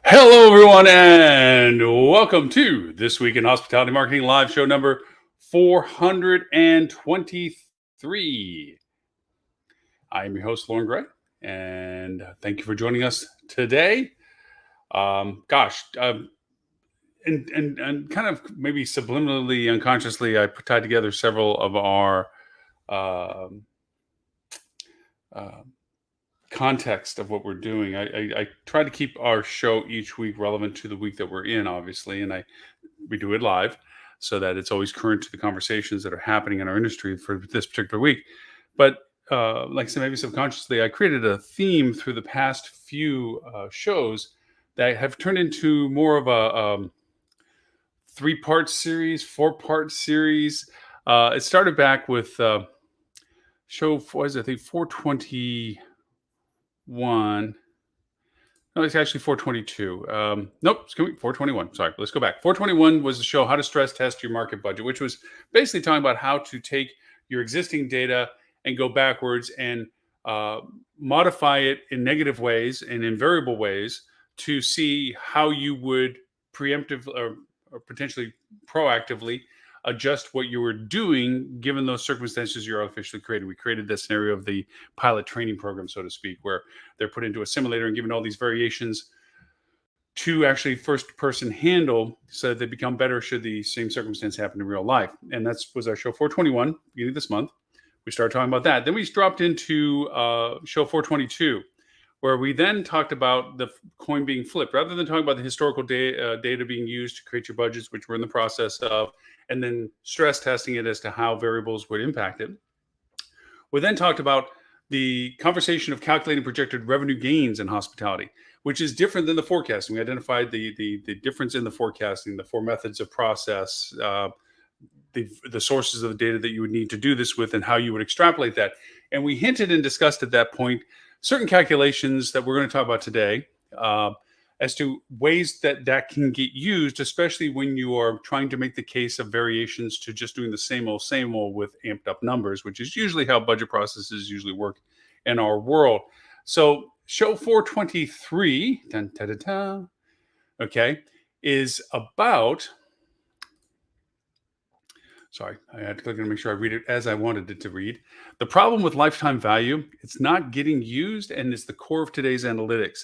Hello, everyone, and welcome to This Week in Hospitality Marketing live show number 423. I am your host, Lauren Gray, and thank you for joining us today. And kind of maybe subliminally, unconsciously, I tied together several of our um uh, context of what we're doing. I try to keep our show each week relevant to the week that we're in, obviously, and we do it live so that it's always current to the conversations that are happening in our industry for this particular week. But like I said, maybe subconsciously, I created a theme through the past few shows that have turned into more of a 3-part series, 4-part series. It started back with show, what is it, I think 421. No, it's actually 422. Nope, it's 421. Sorry, let's go back. 421 was the show How to Stress Test Your Market Budget, which was basically talking about how to take your existing data and go backwards and uh, modify it in negative ways and in variable ways to see how you would preemptive or potentially proactively adjust what you were doing given those circumstances you're officially created. We created this scenario of the pilot training program, so to speak, where they're put into a simulator and given all these variations to actually first person handle so that they become better should the same circumstance happen in real life. And that was our show 421, beginning of this month. We started talking about that. Then we dropped into show 422, where we then talked about the coin being flipped. Rather than talking about the historical data being used to create your budgets, which we're in the process of, and then stress testing it as to how variables would impact it. We then talked about the conversation of calculating projected revenue gains in hospitality, which is different than the forecasting. We identified the difference in the forecasting, the 4 methods of process, the sources of the data that you would need to do this with, and how you would extrapolate that. And we hinted and discussed at that point certain calculations that we're going to talk about today as to ways that can get used, especially when you are trying to make the case of variations to just doing the same old with amped up numbers, which is usually how budget processes usually work in our world. So show 423, dun, dun, dun, dun, okay, is about, sorry, I had to click and make sure I read it as I wanted it to read. The problem with lifetime value, it's not getting used, and it's the core of today's analytics.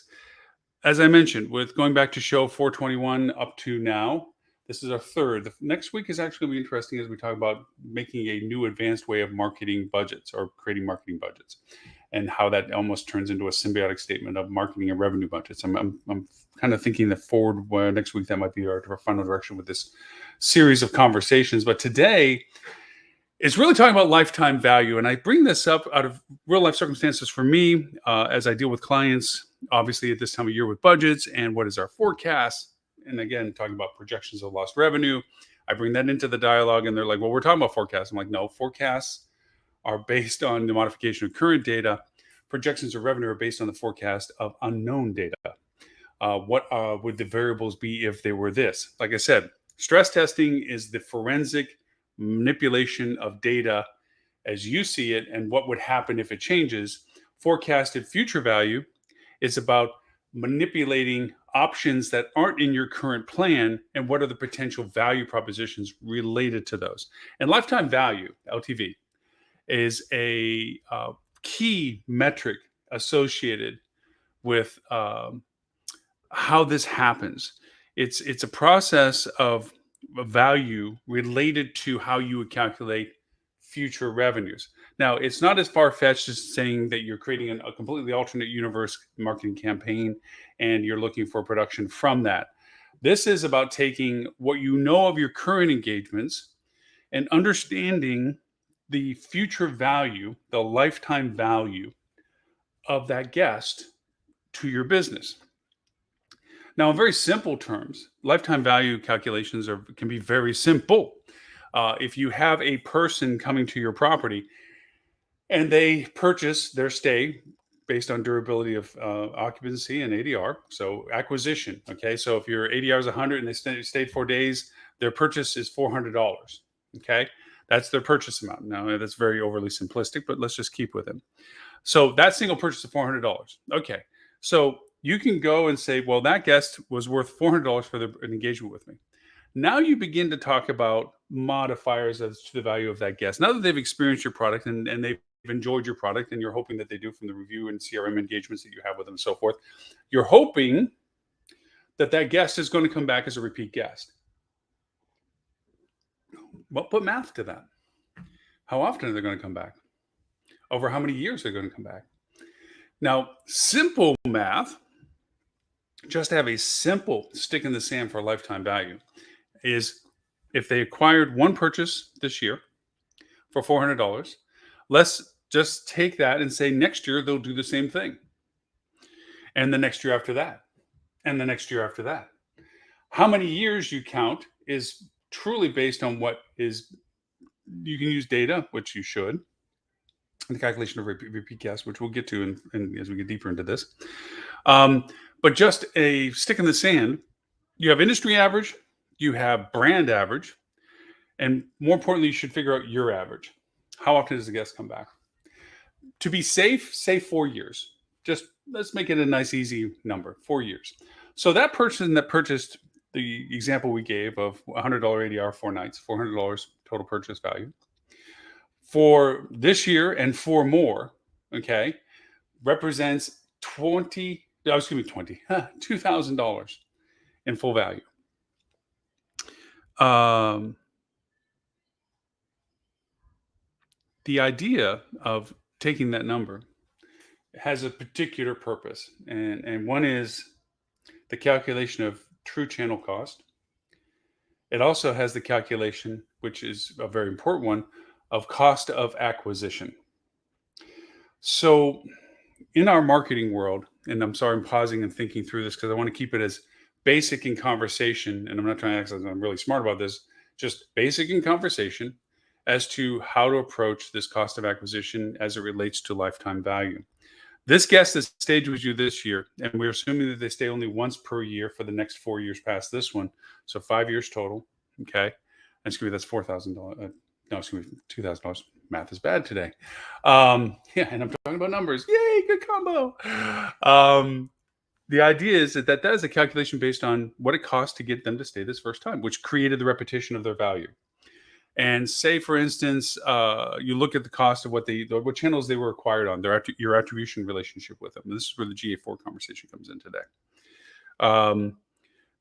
As I mentioned, with going back to show 421 up to now, this is our third. The next week is actually going to be interesting as we talk about making a new advanced way of marketing budgets or creating marketing budgets, and how that almost turns into a symbiotic statement of marketing and revenue budgets. I'm kind of thinking that forward next week that might be our final direction with this series of conversations. But today, it's really talking about lifetime value. And I bring this up out of real life circumstances for me as I deal with clients, obviously at this time of year with budgets and what is our forecast. And again, talking about projections of lost revenue. I bring that into the dialogue and they're like, well, we're talking about forecasts. I'm like, no, forecasts are based on the modification of current data. Projections of revenue are based on the forecast of unknown data. What would the variables be if they were this? Like I said, stress testing is the forensic manipulation of data as you see it and what would happen if it changes. Forecasted future value is about manipulating options that aren't in your current plan and what are the potential value propositions related to those. And lifetime value, LTV, is a key metric associated with how this happens. It's a process of value related to how you would calculate future revenues. Now, it's not as far-fetched as saying that you're creating a completely alternate universe marketing campaign and you're looking for production from that. This is about taking what you know of your current engagements and understanding the future value, the lifetime value of that guest to your business. Now, in very simple terms, lifetime value calculations can be very simple. If you have a person coming to your property and they purchase their stay based on durability of occupancy and ADR, so acquisition, okay? So if your ADR is 100 and they stayed 4 days, their purchase is $400, okay? That's their purchase amount. Now, that's very overly simplistic, but let's just keep with it. So that single purchase of $400, okay? So you can go and say, well, that guest was worth $400 for an engagement with me. Now you begin to talk about modifiers as to the value of that guest. Now that they've experienced your product and they've enjoyed your product, and you're hoping that they do from the review and CRM engagements that you have with them and so forth, you're hoping that that guest is going to come back as a repeat guest. Well, put math to that. How often are they going to come back? Over how many years are they going to come back? Now, simple math, just to have a simple stick in the sand for lifetime value, is if they acquired one purchase this year for $400, let's just take that and say next year they'll do the same thing. And the next year after that. And the next year after that. How many years you count is truly based on what is, you can use data, which you should, and the calculation of repeat guests, which we'll get to in as we get deeper into this. But just a stick in the sand, you have industry average, you have brand average, and more importantly, you should figure out your average. How often does the guest come back? To be safe, say 4 years. Just let's make it a nice, easy number, 4 years. So that person that purchased the example we gave of $100 ADR, 4 nights, $400 total purchase value for this year and 4 more, okay, represents $2,000 in full value. The idea of taking that number has a particular purpose, and one is the calculation of true channel cost. It also has the calculation, which is a very important one, of cost of acquisition. So in our marketing world, and I'm sorry I'm pausing and thinking through this because I want to keep it as basic in conversation, and I'm not trying to act like I'm really smart about this, just basic in conversation as to how to approach this cost of acquisition as it relates to lifetime value. This guest that stayed with you this year, and we're assuming that they stay only once per year for the next 4 years past this one, so 5 years total. Okay, excuse me, that's $4,000. No, excuse me, $2,000. Math is bad today. Yeah, and I'm talking about numbers. Yay, good combo. The idea is that is a calculation based on what it costs to get them to stay this first time, which created the repetition of their value. And say, for instance, you look at the cost of what channels they were acquired on, your attribution relationship with them. This is where the GA4 conversation comes in today.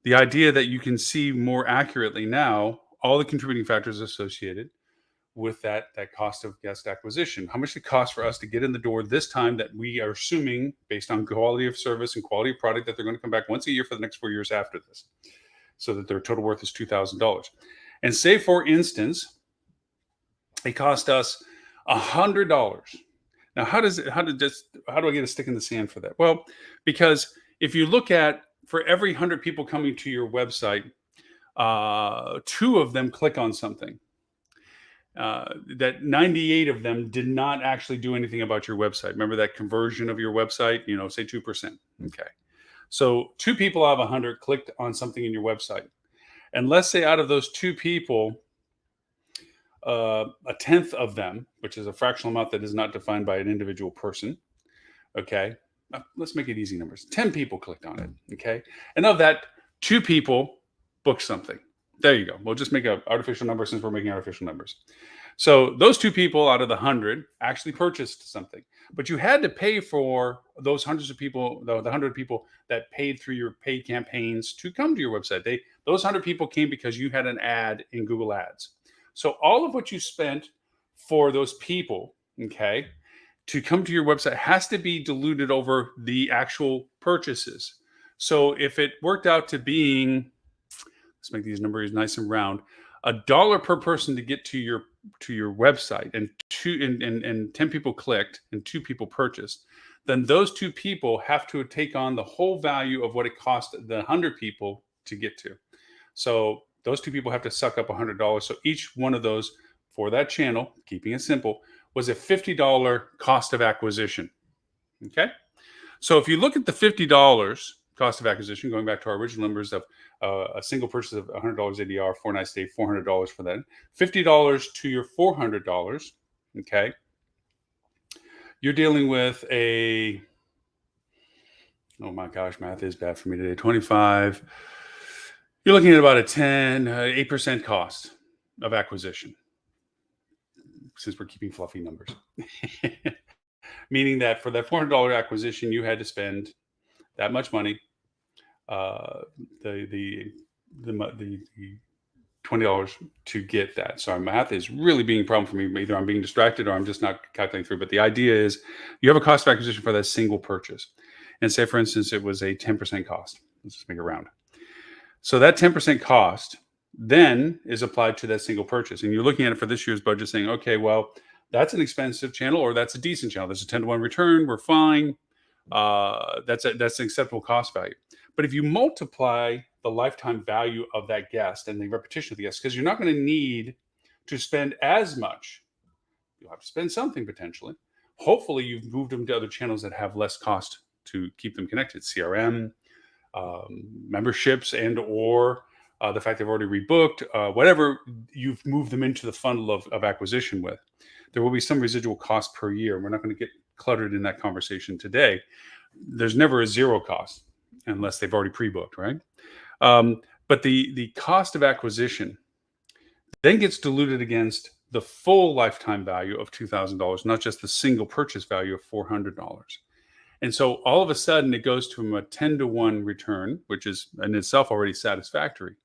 The idea that you can see more accurately now all the contributing factors associated with that cost of guest acquisition. How much it costs for us to get in the door this time that we are assuming, based on quality of service and quality of product, that they're going to come back once a year for the next 4 years after this, so that their total worth is $2,000. And say, for instance, it cost us $100. Now, how do I get a stick in the sand for that? Well, because if you look at, for every 100 people coming to your website, 2 of them click on something. That 98 of them did not actually do anything about your website. Remember that conversion of your website, say 2%. Okay. So 2 people out of 100 clicked on something in your website. And let's say out of those 2 people, a tenth of them, which is a fractional amount that is not defined by an individual person. Okay. Let's make it easy numbers. 10 people clicked on it. Okay. And of that, 2 people booked something. There you go. We'll just make an artificial number since we're making artificial numbers. So those 2 people out of the 100 actually purchased something, but you had to pay for those hundreds of people, the 100 people that paid through your paid campaigns to come to your website. Those 100 people came because you had an ad in Google Ads. So all of what you spent for those people, okay, to come to your website has to be diluted over the actual purchases. So if it worked out to being, let's make these numbers nice and round, $1 per person to get to your website, and 10 people clicked and 2 people purchased, then those 2 people have to take on the whole value of what it cost the 100 people to get to. So those 2 people have to suck up $100. So each one of those for that channel, keeping it simple, was a $50 cost of acquisition. Okay. So if you look at the $50 cost of acquisition, going back to our original numbers of a single purchase of $100 ADR, 4 nights stay, $400 for that, $50 to your $400. Okay. You're dealing with a Oh my gosh, math is bad for me today. 25. You're looking at about a 8% cost of acquisition, since we're keeping fluffy numbers. Meaning that for that $400 acquisition, you had to spend that much money. Uh, the $20 to get that. So math is really being a problem for me. Either I'm being distracted or I'm just not calculating through. But the idea is you have a cost of acquisition for that single purchase. And say, for instance, it was a 10% cost. Let's just make it round. So that 10% cost then is applied to that single purchase. And you're looking at it for this year's budget saying, okay, well, that's an expensive channel or that's a decent channel. There's a 10-to-1 return. We're fine. That's an acceptable cost value. But if you multiply the lifetime value of that guest and the repetition of the guest, because you're not going to need to spend as much, you'll have to spend something potentially. Hopefully, you've moved them to other channels that have less cost to keep them connected, CRM, memberships, and or the fact they've already rebooked, whatever you've moved them into the funnel of acquisition with. There will be some residual cost per year. We're not going to get cluttered in that conversation today. There's never a zero cost unless they've already pre-booked, right? But the cost of acquisition then gets diluted against the full lifetime value of $2,000, not just the single purchase value of $400. And so all of a sudden it goes from a 10-to-1 return, which is in itself already satisfactory,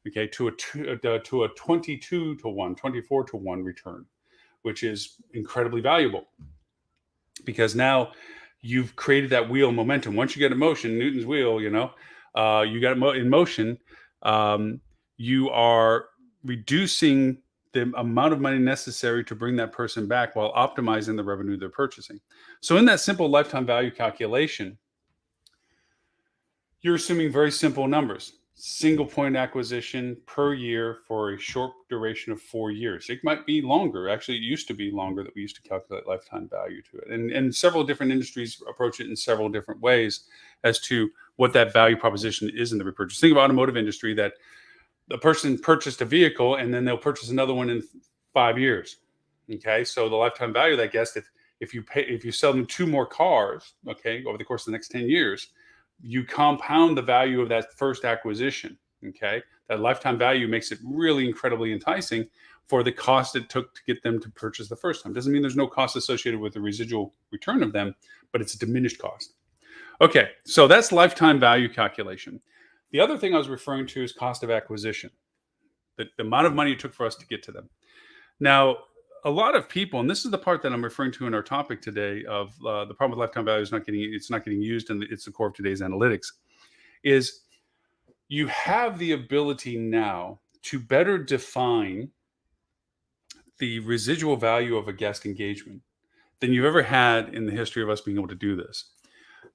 okay, to a 22-to-1, 24-to-1 return, which is incredibly valuable because now you've created that wheel momentum. Once you get in motion, Newton's wheel, you got it in motion, you are reducing the amount of money necessary to bring that person back while optimizing the revenue they're purchasing. So in that simple lifetime value calculation, you're assuming very simple numbers. Single point acquisition per year for a short duration of 4 years. It might be longer. Actually, it used to be longer that we used to calculate lifetime value to it. And several different industries approach it in several different ways as to what that value proposition is in the repurchase. Think of automotive industry that the person purchased a vehicle and then they'll purchase another one in 5 years. Okay, so the lifetime value of that guest, if you sell them 2 more cars, okay, over the course of the next 10 years, you compound the value of that first acquisition. Okay, that lifetime value makes it really incredibly enticing for the cost it took to get them to purchase the first time. Doesn't mean there's no cost associated with the residual return of them, but it's a diminished cost. Okay, so that's lifetime value calculation. The other thing I was referring to is cost of acquisition, the amount of money it took for us to get to them. Now, a lot of people, and this is the part that I'm referring to in our topic today of the problem with lifetime value is not getting used, and it's the core of today's analytics, is you have the ability now to better define the residual value of a guest engagement than you've ever had in the history of us being able to do this.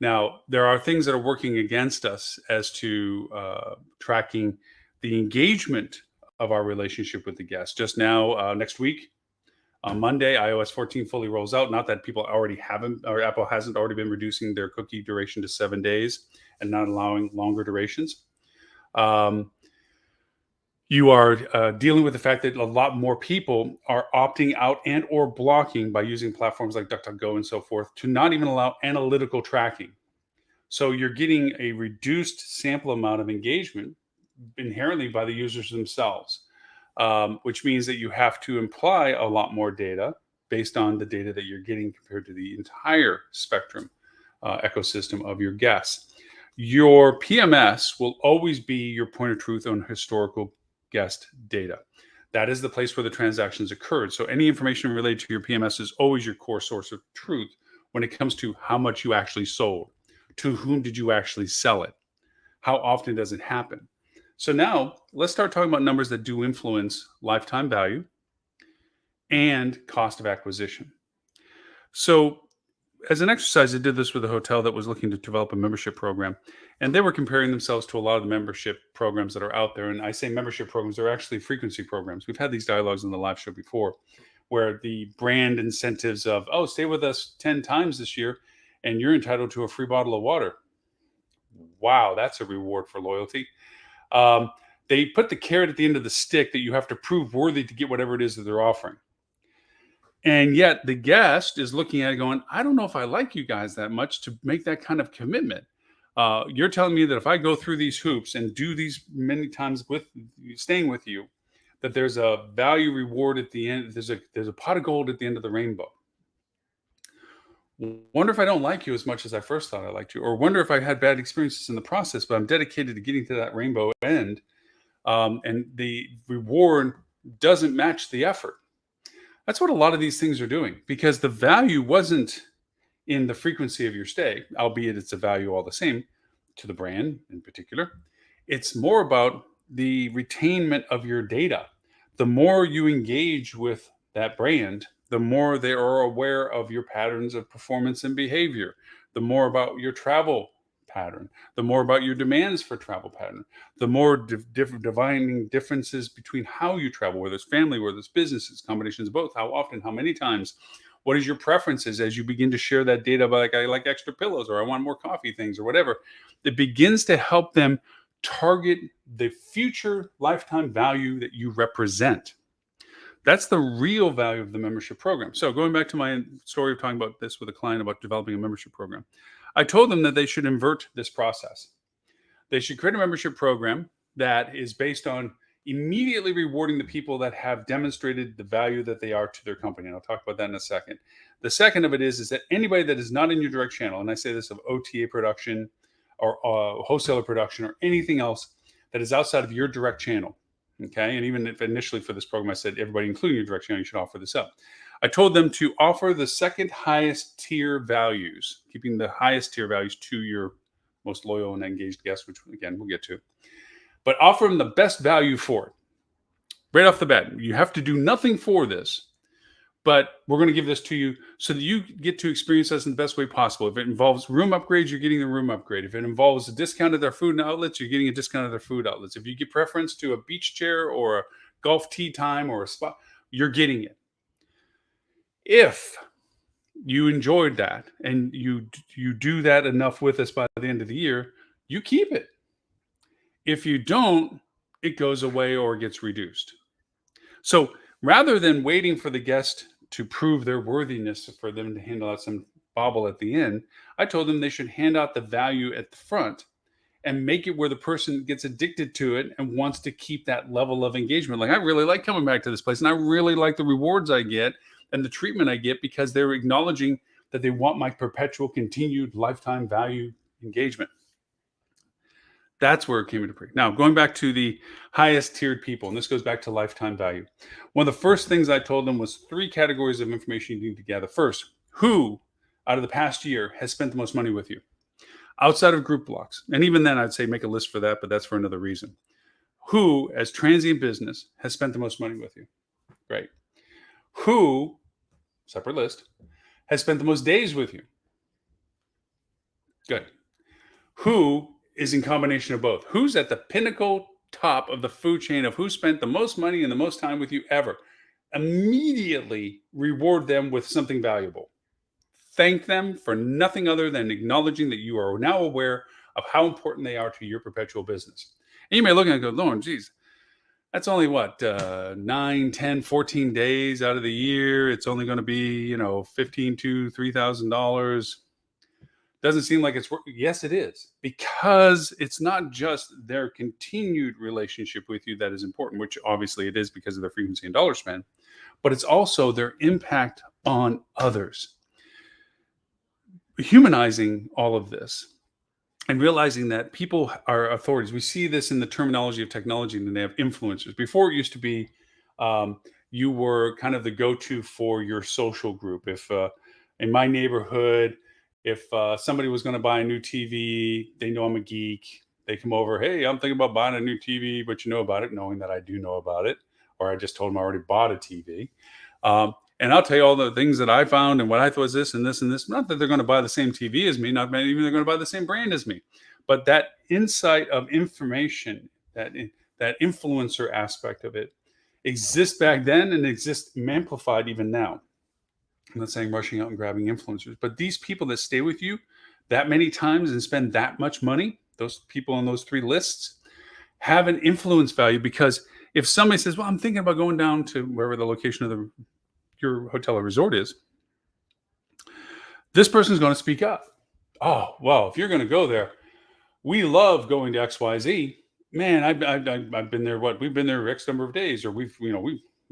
Now, there are things that are working against us as to tracking the engagement of our relationship with the guest. Just now, next week, on Monday, iOS 14 fully rolls out. Not that people already haven't, or Apple hasn't already been reducing their cookie duration to 7 days and not allowing longer durations. You are dealing with the fact that a lot more people are opting out and or blocking by using platforms like DuckDuckGo and so forth to not even allow analytical tracking. So you're getting a reduced sample amount of engagement inherently by the users themselves, which means that you have to imply a lot more data based on the data that you're getting compared to the entire spectrum ecosystem of your guests. Your PMS will always be your point of truth on historical guest data. That is the place where the transactions occurred. So any information related to your PMS is always your core source of truth when it comes to how much you actually sold. To whom did you actually sell it? How often does it happen? So now let's start talking about numbers that do influence lifetime value and cost of acquisition. So as an exercise, I did this with a hotel that was looking to develop a membership program, and they were comparing themselves to a lot of the membership programs that are out there. And I say membership programs, they're actually frequency programs. We've had these dialogues in the live show before, where the brand incentives of, oh, stay with us 10 times this year, and you're entitled to a free bottle of water. Wow, that's a reward for loyalty. They put the carrot at the end of the stick that you have to prove worthy to get whatever it is that they're offering. And yet the guest is looking at it going, I don't know if I like you guys that much to make that kind of commitment. You're telling me that if I go through these hoops and do these many times with staying with you, that there's a value reward at the end. There's a pot of gold at the end of the rainbow. Wonder if I don't like you as much as I first thought I liked you, or wonder if I had bad experiences in the process, but I'm dedicated to getting to that rainbow end, and the reward doesn't match the effort. That's what a lot of these things are doing because the value wasn't in the frequency of your stay, albeit it's a value all the same to the brand in particular. It's more about the retainment of your data. The more you engage with that brand, the more they are aware of your patterns of performance and behavior, the more about your travel pattern, the more about your demands for travel pattern, the more divining differences between how you travel, whether it's family, whether it's businesses, combinations of both, how often, how many times, what is your preferences as you begin to share that data about like I like extra pillows or I want more coffee things or whatever. It begins to help them target the future lifetime value that you represent. That's the real value of the membership program. So going back to my story of talking about this with a client about developing a membership program, I told them that they should invert this process. They should create a membership program that is based on immediately rewarding the people that have demonstrated the value that they are to their company. And I'll talk about that in a second. The second of it is that anybody that is not in your direct channel, and I say this of OTA production or wholesaler production or anything else that is outside of your direct channel. Okay. And even if initially for this program, I said, everybody, including your direct channel, you should offer this up. I told them to offer the second highest tier values, keeping the highest tier values to your most loyal and engaged guests, which again, we'll get to, but offer them the best value for it. Right off the bat, you have to do nothing for this, but we're going to give this to you so that you get to experience us in the best way possible. If it involves room upgrades, you're getting the room upgrade. If it involves a discount of their food and outlets, you're getting a discount of their food outlets. If you give preference to a beach chair or a golf tee time or a spa, you're getting it. If you enjoyed that and you do that enough with us by the end of the year, you keep it. If you don't, it goes away or gets reduced. So rather than waiting for the guest to prove their worthiness for them to handle out some bauble at the end, I told them they should hand out the value at the front and make it where the person gets addicted to it and wants to keep that level of engagement. Like, I really like coming back to this place and I really like the rewards I get and the treatment I get because they're acknowledging that they want my perpetual continued lifetime value engagement. That's where it came into play. Now, going back to the highest tiered people, and this goes back to lifetime value. One of the first things I told them was 3 categories of information you need to gather. First, who out of the past year has spent the most money with you outside of group blocks? And even then, I'd say make a list for that, but that's for another reason. Who, as transient business, has spent the most money with you? Great. Who, separate list, has spent the most days with you? Good. Who is in combination of both? Who's at the pinnacle top of the food chain of who spent the most money and the most time with you ever? Immediately reward them with something valuable. Thank them for nothing other than acknowledging that you are now aware of how important they are to your perpetual business. And you may look at it and go, Lauren, geez, that's only what, 9, 10, 14 days out of the year. It's only going to be, $1,500 to $3,000. Doesn't seem like it's work. Yes, it is, because it's not just their continued relationship with you that is important, which obviously it is because of their frequency and dollar spend, but it's also their impact on others. Humanizing all of this and realizing that people are authorities. We see this in the terminology of technology, and they have influencers. Before, it used to be you were kind of the go-to for your social group. If in my neighborhood, if somebody was going to buy a new TV, they know I'm a geek. They come over, hey, I'm thinking about buying a new TV, but you know about it, knowing that I do know about it. Or I just told them I already bought a TV. And I'll tell you all the things that I found and what I thought was this and this and this. Not that they're going to buy the same TV as me, not even they're going to buy the same brand as me. But that insight of information, that influencer aspect of it exists back then and exists amplified even now. I'm not saying rushing out and grabbing influencers, but these people that stay with you that many times and spend that much money, those people on those 3 lists have an influence value, because if somebody says, well, I'm thinking about going down to wherever the location of your hotel or resort is, this person is going to speak up. Oh, well, if you're going to go there, We love going to XYZ. Man, I've been there. What we've been there X number of days, or we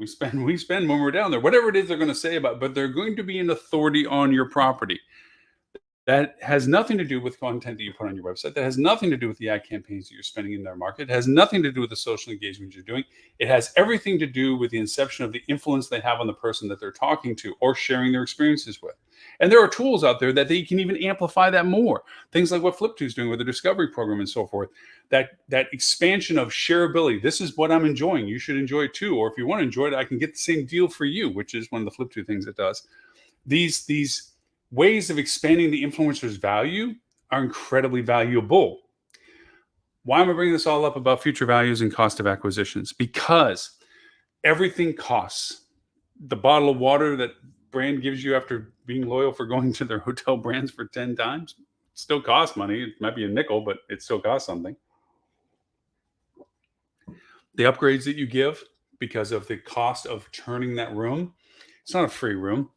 spend when we're down there. Whatever it is they're going to say about, but they're going to be an authority on your property. That has nothing to do with content that you put on your website. That has nothing to do with the ad campaigns that you're spending in their market. It has nothing to do with the social engagement you're doing. It has everything to do with the inception of the influence they have on the person that they're talking to or sharing their experiences with. And there are tools out there that they can even amplify that more. Things like what Flip2 is doing with the discovery program and so forth. That expansion of shareability. This is what I'm enjoying. You should enjoy it too. Or if you want to enjoy it, I can get the same deal for you, which is one of the Flip2 things it does. These ways of expanding the influencer's value are incredibly valuable. Why am I bringing this all up about future values and cost of acquisitions? Because everything costs. The bottle of water that brand gives you after being loyal for going to their hotel brands for 10 times still costs money. It might be a nickel, but it still costs something. The upgrades that you give because of the cost of turning that room, it's not a free room.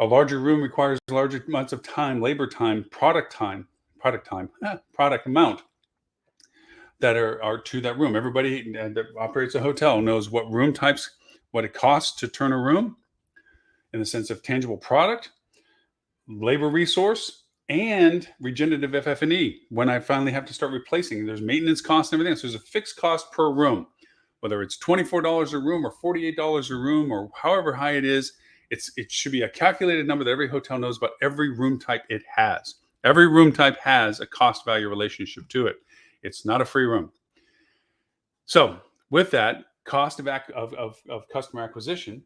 A larger room requires larger amounts of time, labor time, product amount that are to that room. Everybody that operates a hotel knows what room types, what it costs to turn a room in the sense of tangible product, labor resource, and regenerative FF&E. When I finally have to start replacing, there's maintenance costs and everything. So there's a fixed cost per room, whether it's $24 a room or $48 a room or however high it is. It should be a calculated number that every hotel knows about every room type it has. Every room type has a cost value relationship to it. It's not a free room. So with that, cost of customer acquisition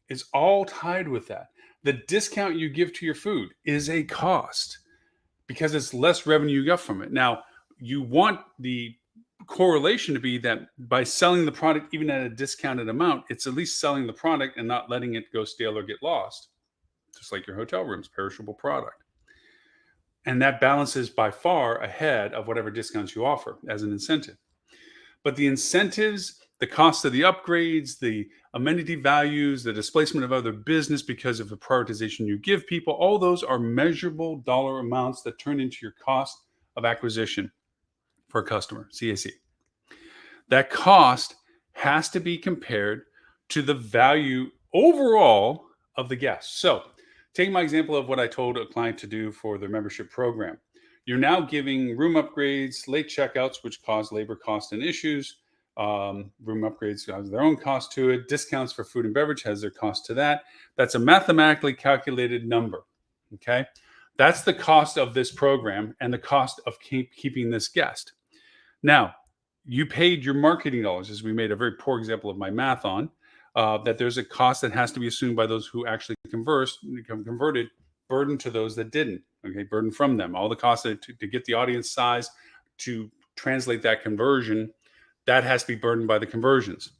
is all tied with that. The discount you give to your food is a cost because it's less revenue you get from it. Now, you want the correlation to be that by selling the product even at a discounted amount, it's at least selling the product and not letting it go stale or get lost, just like your hotel rooms, perishable product. And that balance is by far ahead of whatever discounts you offer as an incentive. But the incentives, the cost of the upgrades, the amenity values, the displacement of other business because of the prioritization you give people, all those are measurable dollar amounts that turn into your cost of acquisition for a customer, CAC. That cost has to be compared to the value overall of the guest. So, taking my example of what I told a client to do for their membership program, you're now giving room upgrades, late checkouts, which cause labor cost and issues. Room upgrades has their own cost to it. Discounts for food and beverage has their cost to that. That's a mathematically calculated number. Okay. That's the cost of this program and the cost of keeping this guest. Now, you paid your marketing dollars, as we made a very poor example of my math on, that there's a cost that has to be assumed by those who actually converted, burden to those that didn't. Okay, burden from them. All the costs to get the audience size, to translate that conversion, that has to be burdened by the conversions.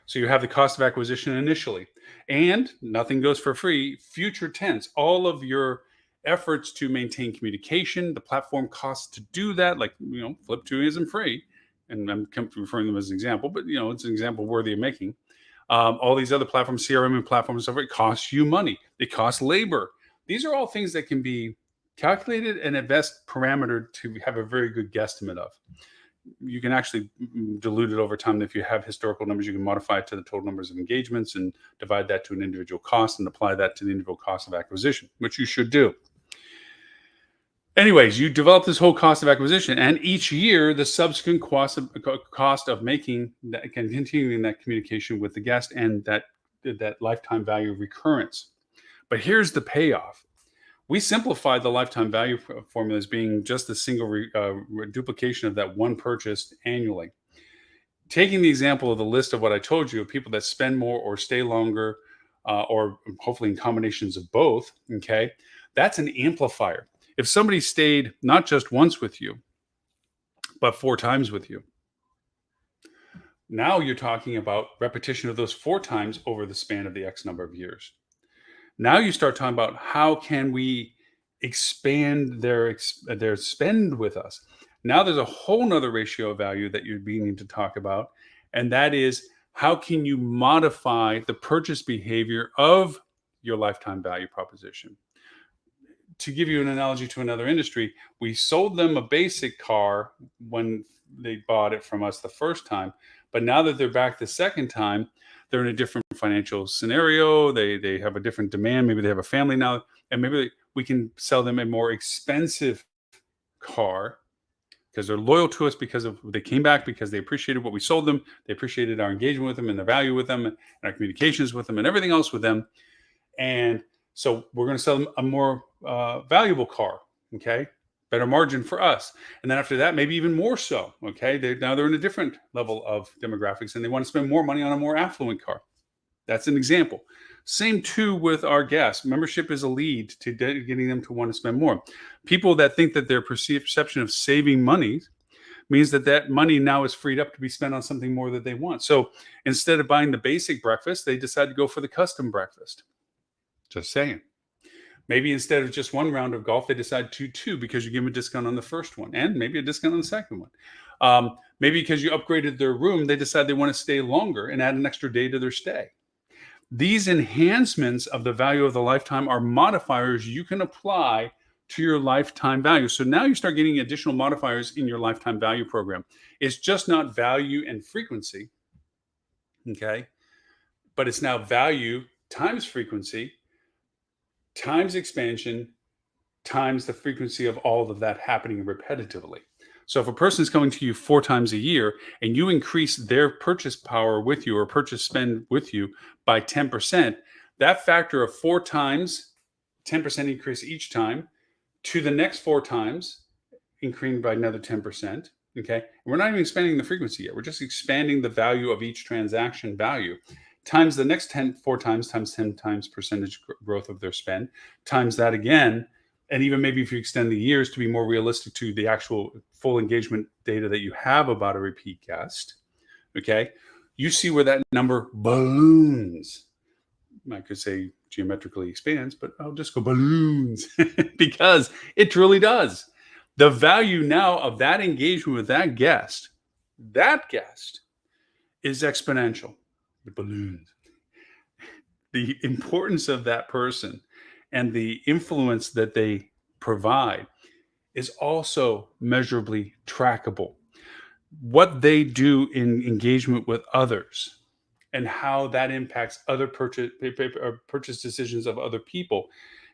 So you have the cost of acquisition initially, and nothing goes for free. Future tense, all of your efforts to maintain communication, the platform costs to do that, like Flip2 isn't free, and I'm referring to them as an example, but it's an example worthy of making. All these other platforms, CRM and platforms, stuff, it costs you money. It costs labor. These are all things that can be calculated and at best parametered to have a very good guesstimate of. You can actually dilute it over time. If you have historical numbers, you can modify it to the total numbers of engagements and divide that to an individual cost and apply that to the individual cost of acquisition, which you should do. Anyways, you develop this whole cost of acquisition, and each year the subsequent cost of making that, and continuing that communication with the guest, and that lifetime value recurrence. But here's the payoff. We simplified the lifetime value formula as being just a single duplication of that one purchase annually. Taking the example of the list of what I told you of people that spend more or stay longer, or hopefully in combinations of both, okay, that's an amplifier. If somebody stayed not just once with you, but 4 times with you, now you're talking about repetition of those 4 times over the span of the X number of years. Now you start talking about how can we expand their spend with us. Now there's a whole nother ratio of value that you're beginning to talk about, and that is how can you modify the purchase behavior of your lifetime value proposition. to give you an analogy to another industry, we sold them a basic car when they bought it from us the first time, but now that they're back the second time, they're in a different financial scenario. They have a different demand. Maybe they have a family now, and maybe we can sell them a more expensive car because they're loyal to us because of they came back because they appreciated what we sold them. They appreciated our engagement with them and the value with them and our communications with them and everything else with them. And so we're going to sell them a more valuable car. Okay. Better margin for us. And then after that, maybe even more so. Okay. Now they're in a different level of demographics and they want to spend more money on a more affluent car. That's an example. Same too with our guests. Membership is a lead to getting them to want to spend more. People that think that their perception of saving money means that that money now is freed up to be spent on something more that they want. So instead of buying the basic breakfast, they decide to go for the custom breakfast. Just saying. Maybe instead of just one round of golf, they decide to two because you give them a discount on the first one and maybe a discount on the second one. Maybe because you upgraded their room, they decide they want to stay longer and add an extra day to their stay. These enhancements of the value of the lifetime are modifiers you can apply to your lifetime value. So now you start getting additional modifiers in your lifetime value program. It's just not value and frequency, okay? But it's now value times frequency times expansion times the frequency of all of that happening repetitively. So if a person is coming to you 4 times a year and you increase their purchase power with you or purchase spend with you by 10%, that factor of 4 times, 10% increase each time to the next 4 times, increasing by another 10%. Okay. And we're not even expanding the frequency yet. We're just expanding the value of each transaction value times the next 4 times 10 times percentage growth of their spend times that again. And even maybe if you extend the years to be more realistic to the actual full engagement data that you have about a repeat guest, okay, you see where that number balloons. I could say geometrically expands, but I'll just go balloons because it truly does. The value now of that engagement with that guest is exponential. The balloons. The importance of that person and the influence that they provide is also measurably trackable. What they do in engagement with others and how that impacts other purchase decisions of other people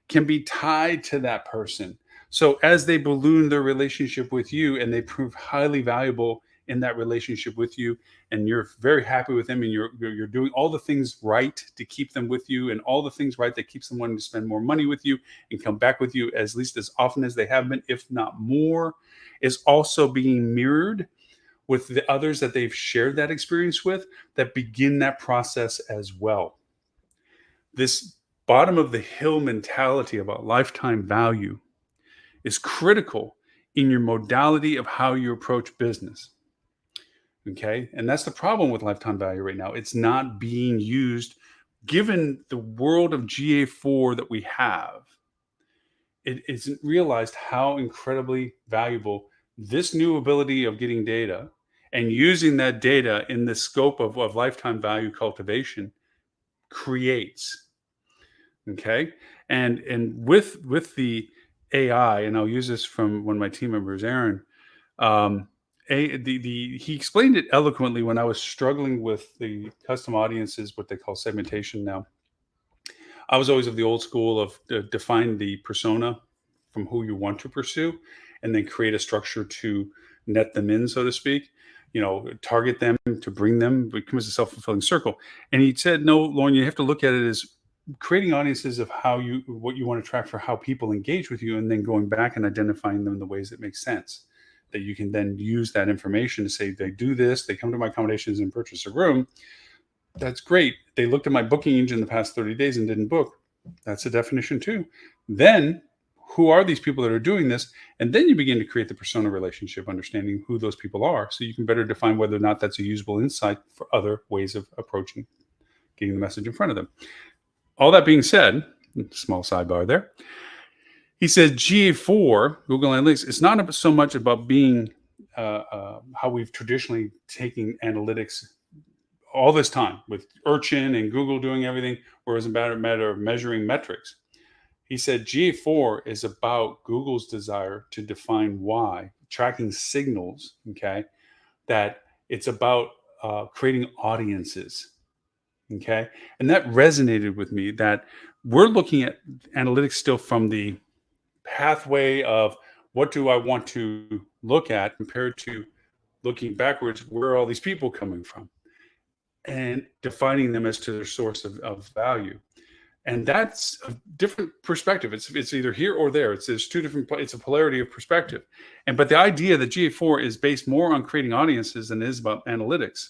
can be tied to that person. So as they balloon their relationship with you and they prove highly valuable in that relationship with you and you're very happy with them and you're doing all the things right to keep them with you and all the things right that keeps them wanting to spend more money with you and come back with you at least as often as they have been, if not more, is also being mirrored with the others that they've shared that experience with that begin that process as well. This bottom of the hill mentality about lifetime value is critical in your modality of how you approach business. Okay. And that's the problem with lifetime value right now. It's not being used given the world of GA4 that we have. It isn't realized how incredibly valuable this new ability of getting data and using that data in the scope of lifetime value cultivation creates. Okay. And with the AI, and I'll use this from one of my team members, Aaron, he explained it eloquently when I was struggling with the custom audiences, what they call segmentation now. I was always of the old school of define the persona from who you want to pursue and then create a structure to net them in, so to speak, target them to bring them, becomes a self-fulfilling circle. And he said, no, Lauren, you have to look at it as creating audiences of what you want to track for how people engage with you and then going back and identifying them in the ways that make sense. That you can then use that information to say, they do this, they come to my accommodations and purchase a room. That's great. They looked at my booking engine the past 30 days and didn't book. That's a definition too. Then who are these people that are doing this? And then you begin to create the persona relationship, understanding who those people are. So you can better define whether or not that's a usable insight for other ways of approaching, getting the message in front of them. All that being said, small sidebar there. He says GA4, Google Analytics, it's not so much about being how we've traditionally taken analytics all this time with Urchin and Google doing everything, whereas it's a matter of measuring metrics. He said GA4 is about Google's desire to define why, tracking signals, okay, that it's about creating audiences, okay? And that resonated with me that we're looking at analytics still from the pathway of what do I want to look at compared to looking backwards, where are all these people coming from? And defining them as to their source of value. And that's a different perspective. It's either here or there. There's two different. It's a polarity of perspective, and but the idea that GA4 is based more on creating audiences than it is about analytics.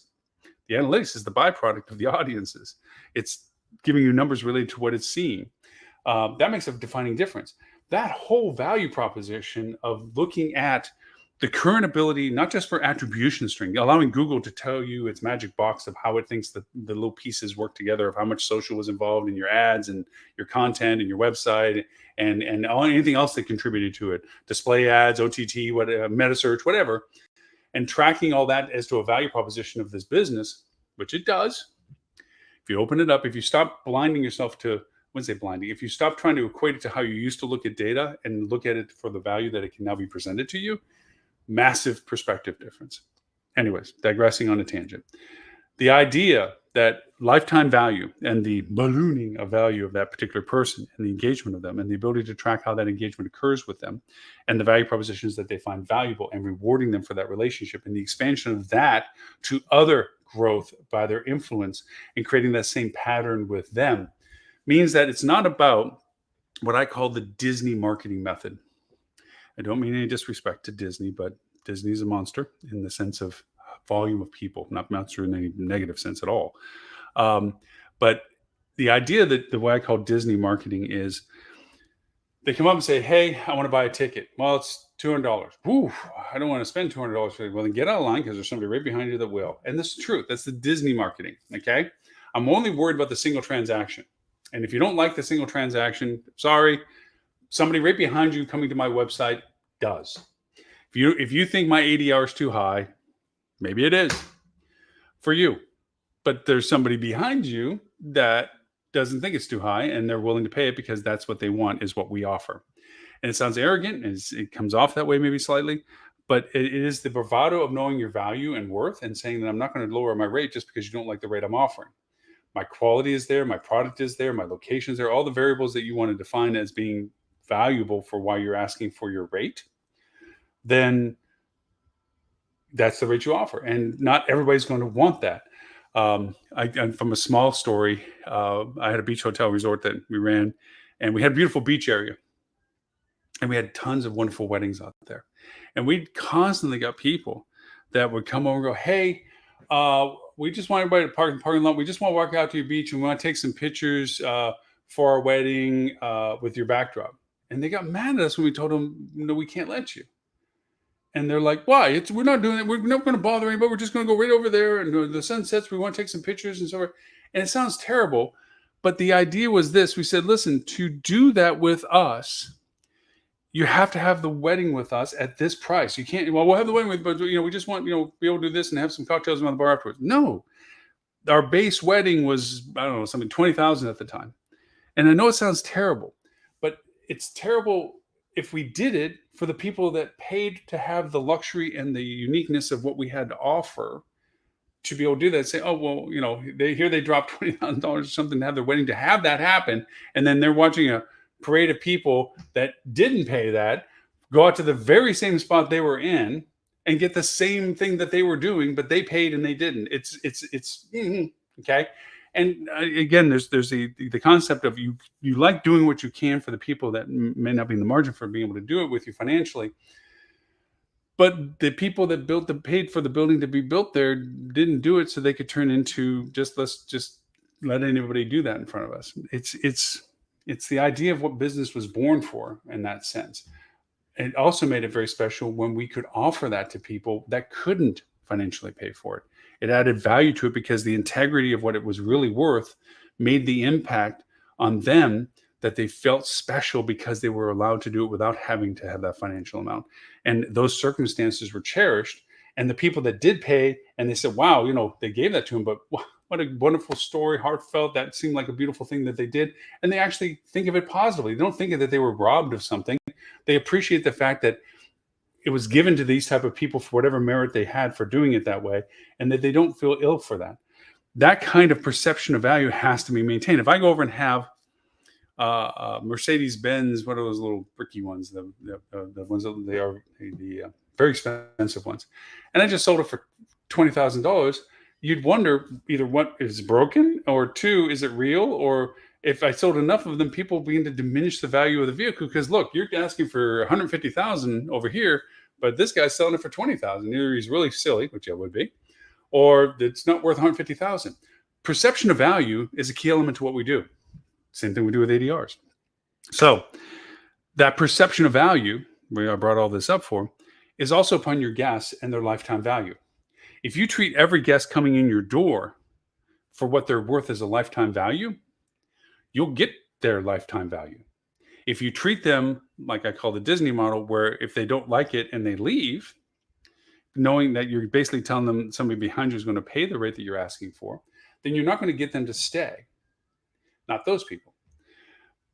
The analytics is the byproduct of the audiences. It's giving you numbers related to what it's seeing. That makes a defining difference. That whole value proposition of looking at the current ability, not just for attribution string, allowing Google to tell you its magic box of how it thinks that the little pieces work together, of how much social was involved in your ads and your content and your website and anything else that contributed to it, display ads, OTT, meta search, whatever, and tracking all that as to a value proposition of this business, which it does. If you open it up, if you stop blinding yourself to, I wouldn't say blinding, if you stop trying to equate it to how you used to look at data and look at it for the value that it can now be presented to you, massive perspective difference. Anyways, digressing on a tangent. The idea that lifetime value and the ballooning of value of that particular person and the engagement of them and the ability to track how that engagement occurs with them and the value propositions that they find valuable and rewarding them for that relationship and the expansion of that to other growth by their influence and creating that same pattern with them means that it's not about what I call the Disney marketing method. I don't mean any disrespect to Disney, but Disney is a monster in the sense of volume of people, not monster in any negative sense at all. But the idea that the way I call Disney marketing is they come up and say, hey, I want to buy a ticket. Well, it's $200. Woo, I don't want to spend $200 for it. Well, then get out of line because there's somebody right behind you that will. And this is true. That's the Disney marketing. Okay. I'm only worried about the single transaction. And if you don't like the single transaction, sorry, somebody right behind you coming to my website does. If you think my ADR is too high, maybe it is for you. But there's somebody behind you that doesn't think it's too high and they're willing to pay it because that's what they want, is what we offer. And it sounds arrogant and it comes off that way maybe slightly, but it is the bravado of knowing your value and worth and saying that I'm not going to lower my rate just because you don't like the rate I'm offering. My quality is there, my product is there, my location is there, all the variables that you want to define as being valuable for why you're asking for your rate, then that's the rate you offer. And not everybody's going to want that. I'm from a small story. I had a beach hotel resort that we ran, and we had a beautiful beach area. And we had tons of wonderful weddings out there. And we constantly got people that would come over and go, hey, we just want everybody to park in the parking lot. We just want to walk out to your beach and we want to take some pictures for our wedding with your backdrop. And they got mad at us when we told them, no, we can't let you. And they're like, why? We're not doing it. We're not going to bother anybody. We're just going to go right over there. And the sun sets. We want to take some pictures and so forth. And it sounds terrible. But the idea was this. We said, listen, to do that with us, you have to have the wedding with us at this price. You can't, well, we'll have the wedding with, but we just want, be able to do this and have some cocktails around the bar afterwards. No, our base wedding was, I don't know, something 20,000 at the time. And I know it sounds terrible, but it's terrible if we did it for the people that paid to have the luxury and the uniqueness of what we had to offer to be able to do that. Say, oh, well, they dropped $20,000 or something to have their wedding, to have that happen. And then they're watching a parade of people that didn't pay that go out to the very same spot they were in and get the same thing that they were doing, but they paid and they didn't. It's okay. And again, there's the concept of you like doing what you can for the people that may not be in the margin for being able to do it with you financially. But the people that paid for the building to be built there didn't do it so they could turn into let's just let anybody do that in front of us. It's the idea of what business was born for in that sense. It also made it very special when we could offer that to people that couldn't financially pay for it. It added value to it because the integrity of what it was really worth made the impact on them that they felt special because they were allowed to do it without having to have that financial amount. And those circumstances were cherished. And the people that did pay and they said, wow, they gave that to them, but what a wonderful story, heartfelt. That seemed like a beautiful thing that they did. And they actually think of it positively. They don't think that they were robbed of something. They appreciate the fact that it was given to these type of people for whatever merit they had for doing it that way, and that they don't feel ill for that. That kind of perception of value has to be maintained. If I go over and have Mercedes Benz, what are those little bricky ones? The ones that they are the very expensive ones, and I just sold it for $20,000. You'd wonder either what is broken, or two, is it real? Or if I sold enough of them, people begin to diminish the value of the vehicle because look, you're asking for 150,000 over here, but this guy's selling it for 20,000. Either he's really silly, which I would be, or it's not worth 150,000. Perception of value is a key element to what we do. Same thing we do with ADRs. So that perception of value, where I brought all this up for, is also upon your guests and their lifetime value. If you treat every guest coming in your door for what they're worth as a lifetime value, you'll get their lifetime value. If you treat them like I call the Disney model, where if they don't like it and they leave, knowing that you're basically telling them somebody behind you is going to pay the rate that you're asking for, then you're not going to get them to stay. Not those people.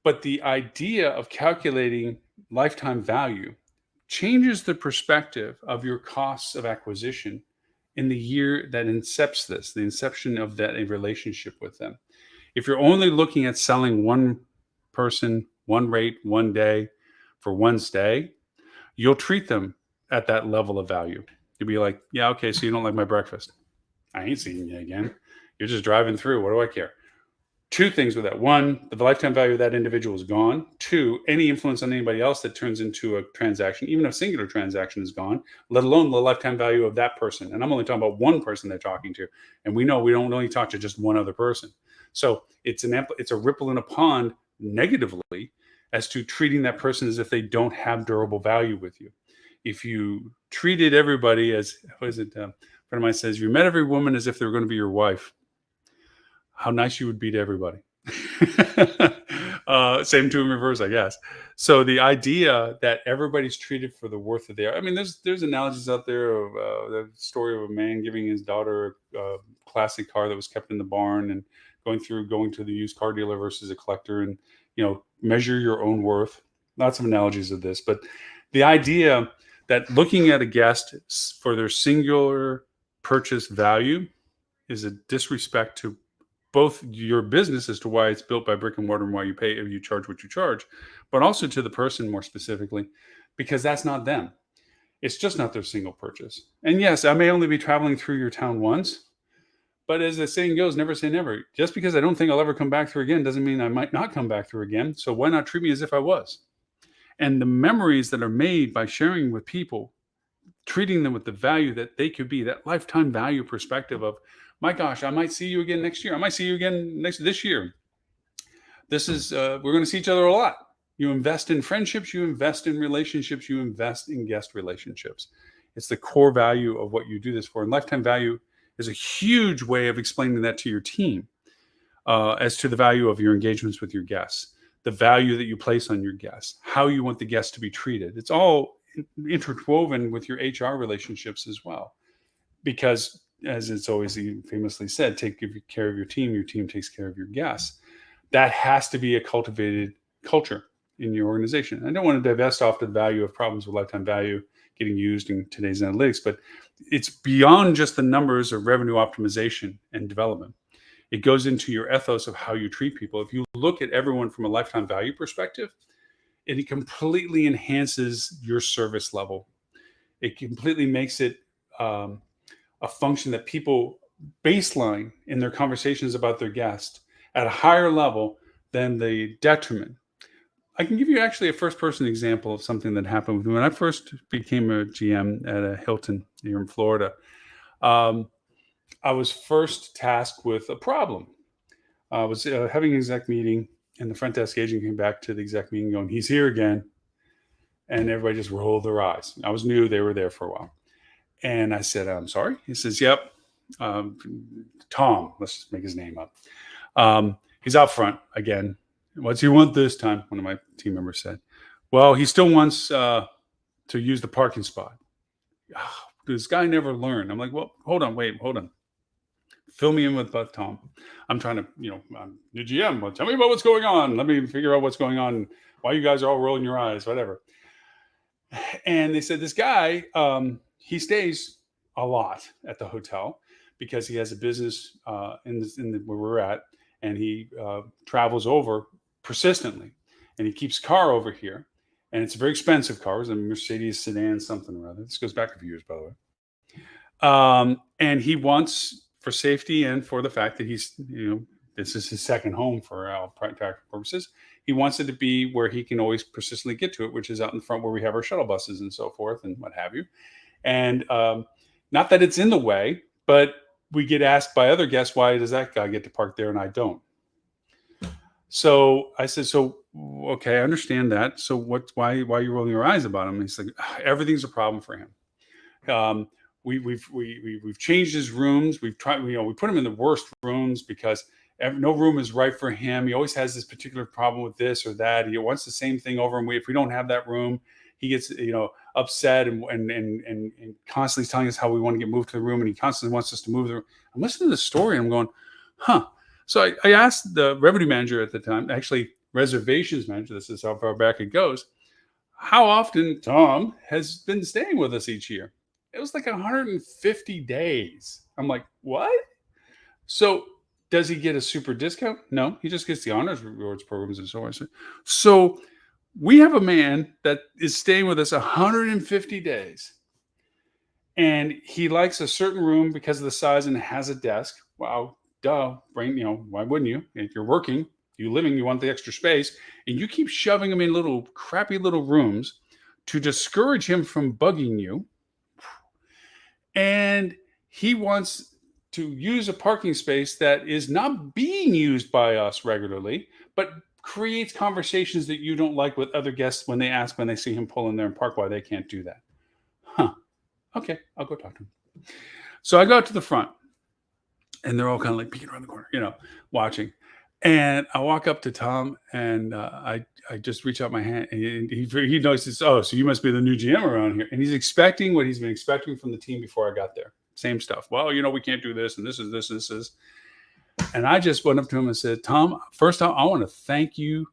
But the idea of calculating lifetime value changes the perspective of your costs of acquisition in the year that incepts this, the inception of that relationship with them. If you're only looking at selling one person, one rate, one day for one stay, you'll treat them at that level of value. You'll be like, yeah, okay, so you don't like my breakfast. I ain't seeing you again. You're just driving through. What do I care? Two things with that. One, the lifetime value of that individual is gone. Two, any influence on anybody else that turns into a transaction, even a singular transaction, is gone, let alone the lifetime value of that person. And I'm only talking about one person they're talking to. And we know we don't only talk to just one other person. So it's a ripple in a pond negatively as to treating that person as if they don't have durable value with you. If you treated everybody as, what is it? A friend of mine says, you met every woman as if they were going to be your wife. How nice you would be to everybody. Same to in reverse, I guess. So the idea that everybody's treated for the worth that they are. I mean, there's analogies out there of the story of a man giving his daughter a classic car that was kept in the barn and going to the used car dealer versus a collector, and measure your own worth. Lots of analogies of this, but the idea that looking at a guest for their singular purchase value is a disrespect to both your business as to why it's built by brick and mortar and why you charge what you charge, but also to the person more specifically, because that's not them. It's just not their single purchase. And yes, I may only be traveling through your town once, but as the saying goes, never say never. Just because I don't think I'll ever come back through again doesn't mean I might not come back through again. So why not treat me as if I was? And the memories that are made by sharing with people, treating them with the value that they could be, that lifetime value perspective of, my gosh, I might see you again next year. I might see you again this year. This is, we're going to see each other a lot. You invest in friendships, you invest in relationships, you invest in guest relationships. It's the core value of what you do this for. And lifetime value is a huge way of explaining that to your team as to the value of your engagements with your guests, the value that you place on your guests, how you want the guests to be treated. It's all interwoven with your HR relationships as well. Because as it's always famously said, take care of your team takes care of your guests. That has to be a cultivated culture in your organization. I don't want to divest off the value of problems with lifetime value getting used in today's analytics, but it's beyond just the numbers of revenue optimization and development. It goes into your ethos of how you treat people. If you look at everyone from a lifetime value perspective, it completely enhances your service level. It completely makes it a function that people baseline in their conversations about their guest at a higher level than the detriment. I can give you actually a first-person example of something that happened with me. When I first became a GM at a Hilton here in Florida, I was first tasked with a problem. I was having an exec meeting, and the front desk agent came back to the exec meeting going, "He's here again." And everybody just rolled their eyes. I was new. They were there for a while. And I said, "I'm sorry." He says, "Yep. Tom, let's just make his name up. He's out front again. What's he want this time?" One of my team members said. "Well, he still wants to use the parking spot." This guy never learned. I'm like, "Well, hold on. Fill me in with Tom. I'm trying to, new GM. Well, tell me about what's going on. Let me figure out what's going on. Why you guys are all rolling your eyes, whatever. And they said this guy, he stays a lot at the hotel because he has a business where we're at, and he travels over persistently, and he keeps a car over here, and it's a very expensive car. It's a Mercedes sedan, something or other. This goes back a few years, by the way. And he wants, for safety and for the fact that he's, this is his second home for all practical purposes. He wants it to be where he can always persistently get to it, which is out in front where we have our shuttle buses and so forth and what have you. And not that it's in the way, but we get asked by other guests, why does that guy get to park there and I don't? So I said, okay, I understand that. So why are you rolling your eyes about him? And he's like, everything's a problem for him. We've changed his rooms. We've tried, we put him in the worst rooms because no room is right for him. He always has this particular problem with this or that. He wants the same thing over, and if we don't have that room, he gets upset and constantly telling us how we want to get moved to the room, and he constantly wants us to move the room. I'm listening to the story and I'm going, huh. So I asked the revenue manager at the time, actually reservations manager, this is how far back it goes, how often Tom has been staying with us each year. It was like 150 days. I'm like, what? So does he get a super discount? No, he just gets the honors rewards programs and so on. So we have a man that is staying with us 150 days. And he likes a certain room because of the size and has a desk. Wow, duh. Brain, why wouldn't you? If you're working, you're living, you want the extra space. And you keep shoving him in little crappy little rooms to discourage him from bugging you. And he wants to use a parking space that is not being used by us regularly, but creates conversations that you don't like with other guests when they see him pull in there and park, why they can't do that. Huh. Okay, I'll go talk to him. So I go out to the front, and they're all kind of like peeking around the corner, watching. And I walk up to Tom, and I just reach out my hand, and he notices, oh, so you must be the new GM around here. And he's expecting what he's been expecting from the team before I got there. Same stuff. Well, we can't do this, and this is. And I just went up to him and said, Tom, first off, I want to thank you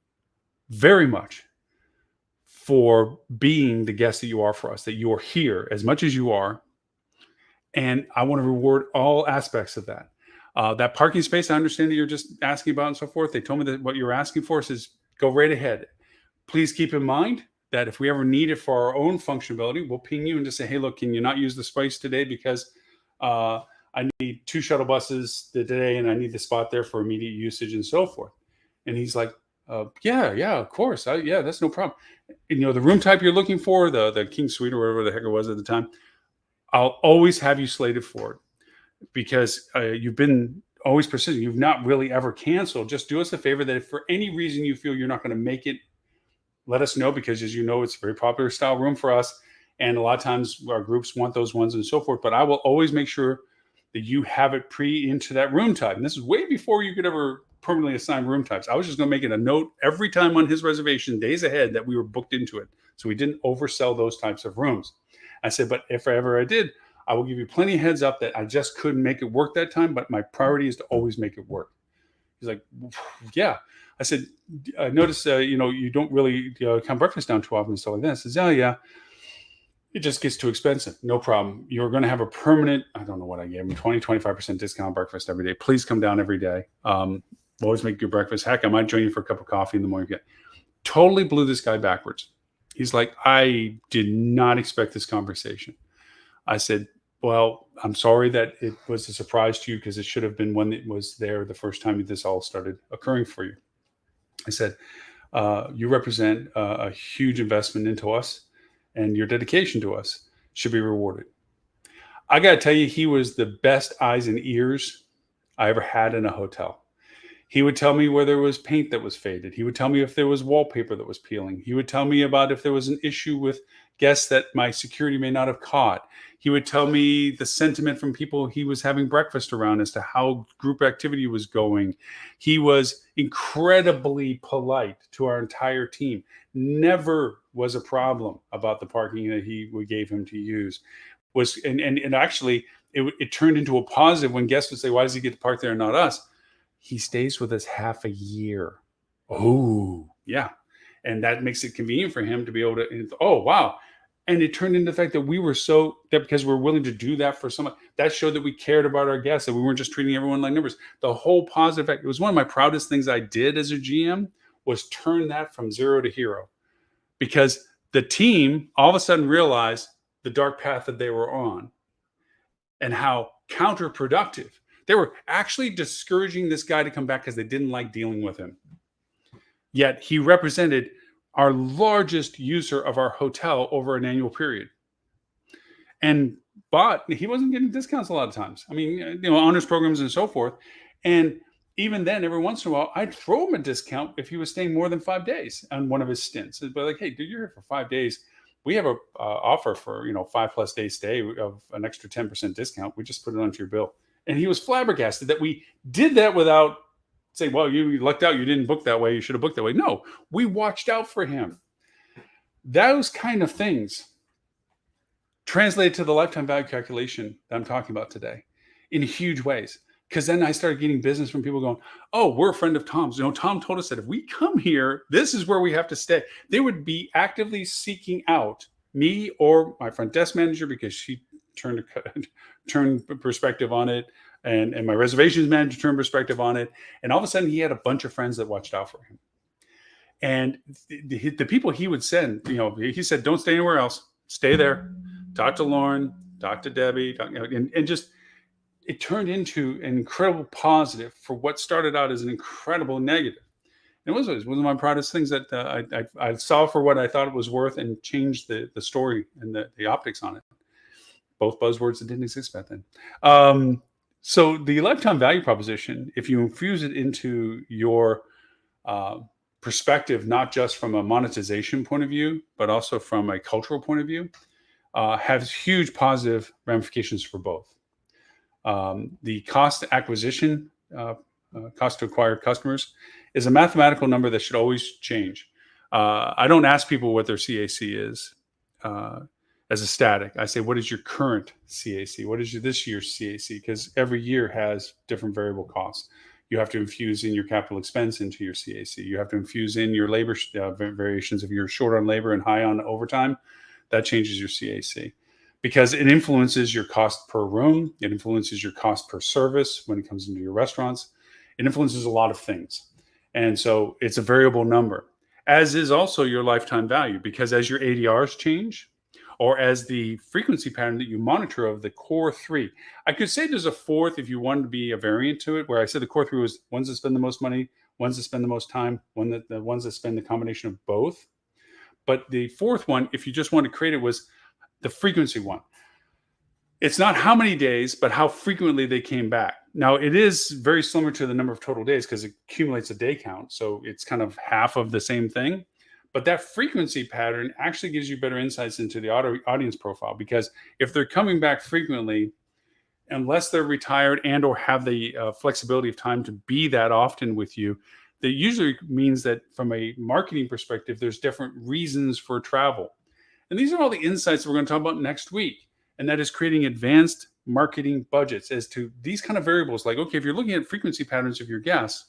very much for being the guest that you are for us, that you are here as much as you are. And I want to reward all aspects of that. That parking space, I understand that you're just asking about and so forth. They told me that what you're asking for is go right ahead. Please keep in mind that if we ever need it for our own functionality, we'll ping you and just say, hey, look, can you not use the space today because I need 2 shuttle buses today and I need the spot there for immediate usage and so forth. And he's like, yeah, of course. That's no problem. And, the room type you're looking for, the King Suite or whatever the heck it was at the time, I'll always have you slated for it because you've been always persistent. You've not really ever canceled. Just do us a favor that if for any reason you feel you're not going to make it, let us know, because as you know, it's a very popular style room for us. And a lot of times our groups want those ones and so forth, but I will always make sure that you have it into that room type. And this is way before you could ever permanently assign room types. I was just going to make it a note every time on his reservation days ahead that we were booked into it. So we didn't oversell those types of rooms. I said, but if ever I did, I will give you plenty of heads up that I just couldn't make it work that time, but my priority is to always make it work. He's like, yeah. I said, I noticed, you don't really come breakfast down too often and stuff like that. I says, oh, yeah. It just gets too expensive. No problem. You're going to have a permanent, I don't know what I gave him, 20, 25% discount breakfast every day. Please come down every day. Always make your breakfast. Heck, I might join you for a cup of coffee in the morning. Totally blew this guy backwards. He's like, I did not expect this conversation. I said, well, I'm sorry that it was a surprise to you because it should have been when it was there the first time this all started occurring for you. I said, you represent a huge investment into us, and your dedication to us should be rewarded. I got to tell you, he was the best eyes and ears I ever had in a hotel. He would tell me where there was paint that was faded. He would tell me if there was wallpaper that was peeling. He would tell me about if there was an issue with guests that my security may not have caught. He would tell me the sentiment from people he was having breakfast around as to how group activity was going. He was incredibly polite to our entire team. Never was a problem about the parking that we gave him to use. And actually, it turned into a positive when guests would say, why does he get to park there and not us? He stays with us half a year. Oh, yeah. And that makes it convenient for him to be able to, oh, wow. And it turned into the fact that we were so, that because we're willing to do that for someone, that showed that we cared about our guests, that we weren't just treating everyone like numbers. The whole positive effect, it was one of my proudest things I did as a GM, was turn that from zero to hero. Because the team all of a sudden realized the dark path that they were on and how counterproductive. They were actually discouraging this guy to come back because they didn't like dealing with him. Yet he represented our largest user of our hotel over an annual period. But he wasn't getting discounts a lot of times. I mean, honors programs and so forth. And even then, every once in a while, I'd throw him a discount if he was staying more than 5 days on one of his stints. It'd be like, hey, dude, you're here for 5 days. We have a offer for 5+ day stay of an extra 10% discount. We just put it onto your bill. And he was flabbergasted that we did that without saying, well, you lucked out. You didn't book that way. You should have booked that way. No, we watched out for him. Those kind of things translated to the lifetime value calculation that I'm talking about today in huge ways. Because then I started getting business from people going, oh, we're a friend of Tom's. Tom told us that if we come here, this is where we have to stay. They would be actively seeking out me or my front desk manager because she turned perspective on it. And my reservations manager turned perspective on it. And all of a sudden, he had a bunch of friends that watched out for him. And the people he would send, he said, don't stay anywhere else. Stay there. Talk to Lauren, talk to Debbie, and just, it turned into an incredible positive for what started out as an incredible negative. And it was one of my proudest things that I saw for what I thought it was worth and changed the story and the optics on it. Both buzzwords that didn't exist back then. So the lifetime value proposition, if you infuse it into your perspective, not just from a monetization point of view, but also from a cultural point of view, has huge positive ramifications for both. The cost acquisition, cost to acquire customers, is a mathematical number that should always change. I don't ask people what their CAC is as a static. I say, what is your current CAC? What is this year's CAC? Because every year has different variable costs. You have to infuse in your capital expense into your CAC. You have to infuse in your labor variations. If you're short on labor and high on overtime, that changes your CAC. Because it influences your cost per room. It influences your cost per service when it comes into your restaurants. It influences a lot of things. And so it's a variable number, as is also your lifetime value, because as your ADRs change, or as the frequency pattern that you monitor of the core three, I could say there's a fourth if you wanted to be a variant to it, where I said the core three was ones that spend the most money, ones that spend the most time, the ones that spend the combination of both. But the fourth one, if you just want to create it, was the frequency one. It's not how many days, but how frequently they came back. Now, it is very similar to the number of total days because it accumulates a day count. So it's kind of half of the same thing. But that frequency pattern actually gives you better insights into the audience profile, because if they're coming back frequently, unless they're retired and or have the flexibility of time to be that often with you, that usually means that from a marketing perspective, there's different reasons for travel. And these are all the insights that we're going to talk about next week. And that is creating advanced marketing budgets as to these kind of variables. Like, okay, if you're looking at frequency patterns of your guests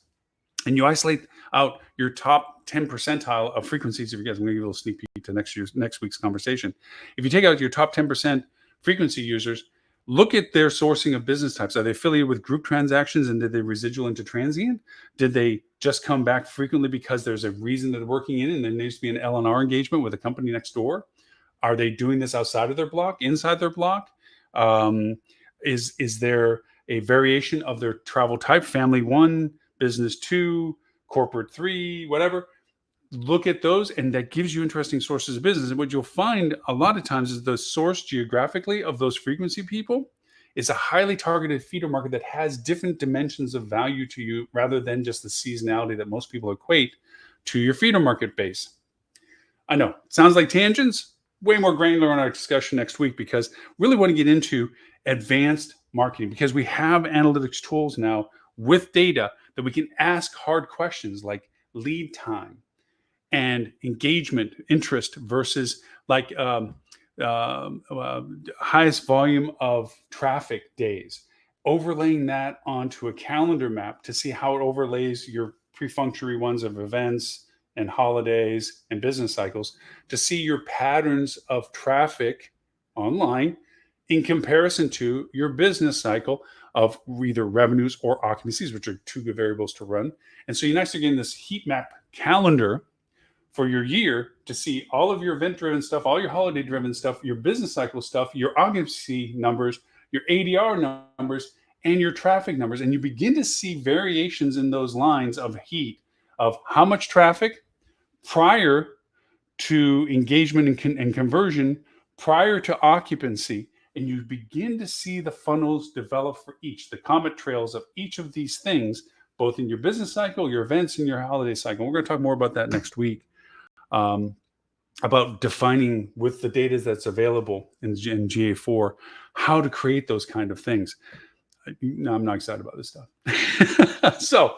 and you isolate out your top 10 percentile of frequencies of your guests, I'm going to give you a little sneak peek to next week's conversation. If you take out your top 10% frequency users, look at their sourcing of business types. Are they affiliated with group transactions, and did they residual into transient? Did they just come back frequently because there's a reason that they're working in and there needs to be an L&R engagement with a company next door? Are they doing this outside of their block, inside their block? Is there a variation of their travel type? Family 1, business 2, corporate 3, whatever. Look at those, and that gives you interesting sources of business. And what you'll find a lot of times is the source geographically of those frequency people is a highly targeted feeder market that has different dimensions of value to you, rather than just the seasonality that most people equate to your feeder market base. I know it sounds like tangents. Way more granular in our discussion next week, because really want to get into advanced marketing, because we have analytics tools now with data that we can ask hard questions like lead time and engagement, interest versus like highest volume of traffic days, overlaying that onto a calendar map to see how it overlays your perfunctory ones of events and holidays and business cycles, to see your patterns of traffic online in comparison to your business cycle of either revenues or occupancies, which are two good variables to run. And so you're actually getting this heat map calendar for your year to see all of your event driven stuff, all your holiday driven stuff, your business cycle stuff, your occupancy numbers, your ADR numbers, and your traffic numbers. And you begin to see variations in those lines of heat of how much traffic prior to engagement and conversion, prior to occupancy. And you begin to see the funnels develop for each, the comet trails of each of these things, both in your business cycle, your events, and your holiday cycle. We're going to talk more about that next week, about defining with the data that's available in GA4, how to create those kind of things. No, I'm not excited about this stuff. So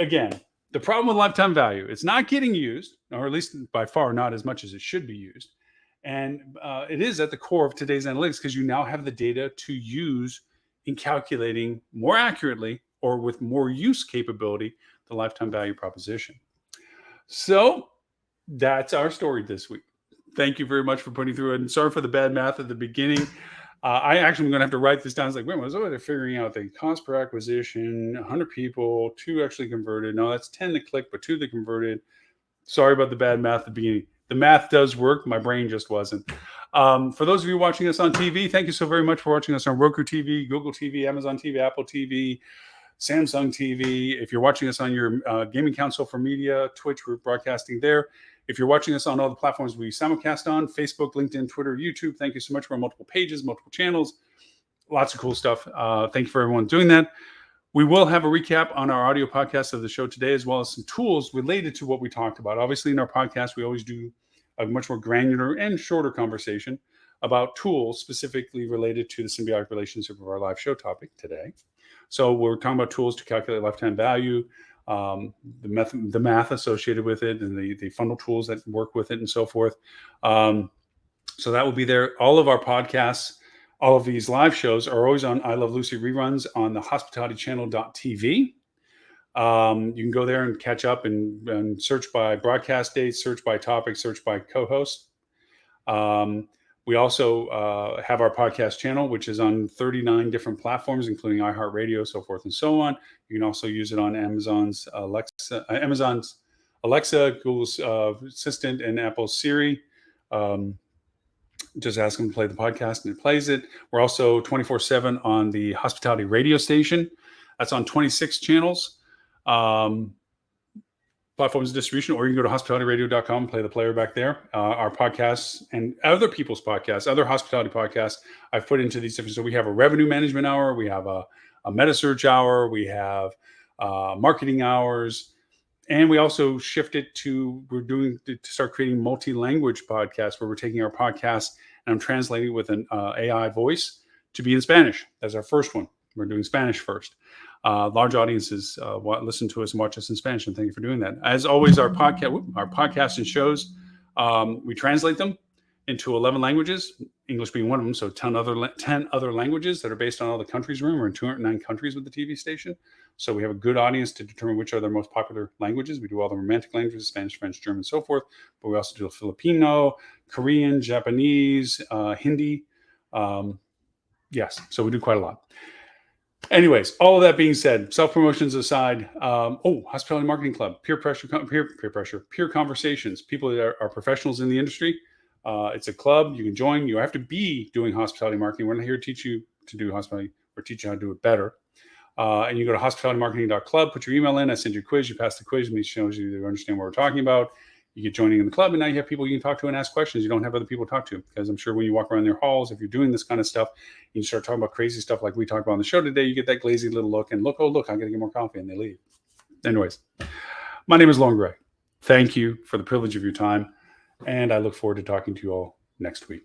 again, the problem with lifetime value, it's not getting used, or at least by far not as much as it should be used. And it is at the core of today's analytics, because you now have the data to use in calculating more accurately or with more use capability the lifetime value proposition. So that's our story this week. Thank you very much for putting through it. And sorry for the bad math at the beginning. I actually am going to have to write this down. It's like, wait, was they're figuring out the cost per acquisition, 100 people, 2 actually converted. No, that's 10 to click, but 2 that converted. Sorry about the bad math at the beginning. The math does work. My brain just wasn't. For those of you watching us on TV, thank you so very much for watching us on Roku TV, Google TV, Amazon TV, Apple TV, Samsung TV. If you're watching us on your gaming console for media, Twitch, we're broadcasting there. If you're watching us on all the platforms we simulcast on, Facebook, LinkedIn, Twitter, YouTube, thank you so much. We're on multiple pages, multiple channels, lots of cool stuff. Thank you for everyone doing that. We will have a recap on our audio podcast of the show today, as well as some tools related to what we talked about. Obviously, in our podcast, we always do a much more granular and shorter conversation about tools specifically related to the symbiotic relationship of our live show topic today. So we're talking about tools to calculate lifetime value, the math associated with it, and the funnel tools that work with it, and so forth. So that will be there. All of our podcasts, all of these live shows are always on I Love Lucy reruns on the hospitalitychannel.tv. You can go there and catch up and search by broadcast dates, search by topic, search by co-host. We also have our podcast channel, which is on 39 different platforms, including iHeartRadio, so forth and so on. You can also use it on Amazon's Alexa, Google's Assistant, and Apple's Siri. Just ask them to play the podcast, and it plays it. We're also 24/7 on the Hospitality Radio Station. That's on 26 channels. Platforms of distribution, or you can go to hospitalityradio.com and play the player back there. Our podcasts and other people's podcasts, other hospitality podcasts, I've put into these different. So we have a revenue management hour, we have a meta search hour, we have marketing hours, and we also shifted to start creating multi-language podcasts where we're taking our podcast and I'm translating with an AI voice to be in Spanish. That's our first one. We're doing Spanish first. Large audiences listen to us and watch us in Spanish, and thank you for doing that. As always, our podcasts and shows, we translate them into 11 languages, English being one of them, so 10 other languages that are based on all the countries we're in. We're in 209 countries with the TV station, so we have a good audience to determine which are their most popular languages. We do all the romantic languages, Spanish, French, German, so forth, but we also do Filipino, Korean, Japanese, Hindi. Yes, so we do quite a lot. Anyways, all of that being said, self-promotions aside, Hospitality Marketing Club, peer conversations, people that are professionals in the industry. It's a club you can join. You have to be doing hospitality marketing. We're not here to teach you to do hospitality or teach you how to do it better. And you go to hospitalitymarketing.club, put your email in, I send you a quiz, you pass the quiz, and it shows you you understand what we're talking about. You get joining in the club, and now you have people you can talk to and ask questions. You don't have other people to talk to, because I'm sure when you walk around your halls, if you're doing this kind of stuff, you start talking about crazy stuff like we talked about on the show today, you get that glazy little look and look, I got to get more coffee, and they leave. Anyways, my name is Lauren Gray. Thank you for the privilege of your time, and I look forward to talking to you all next week.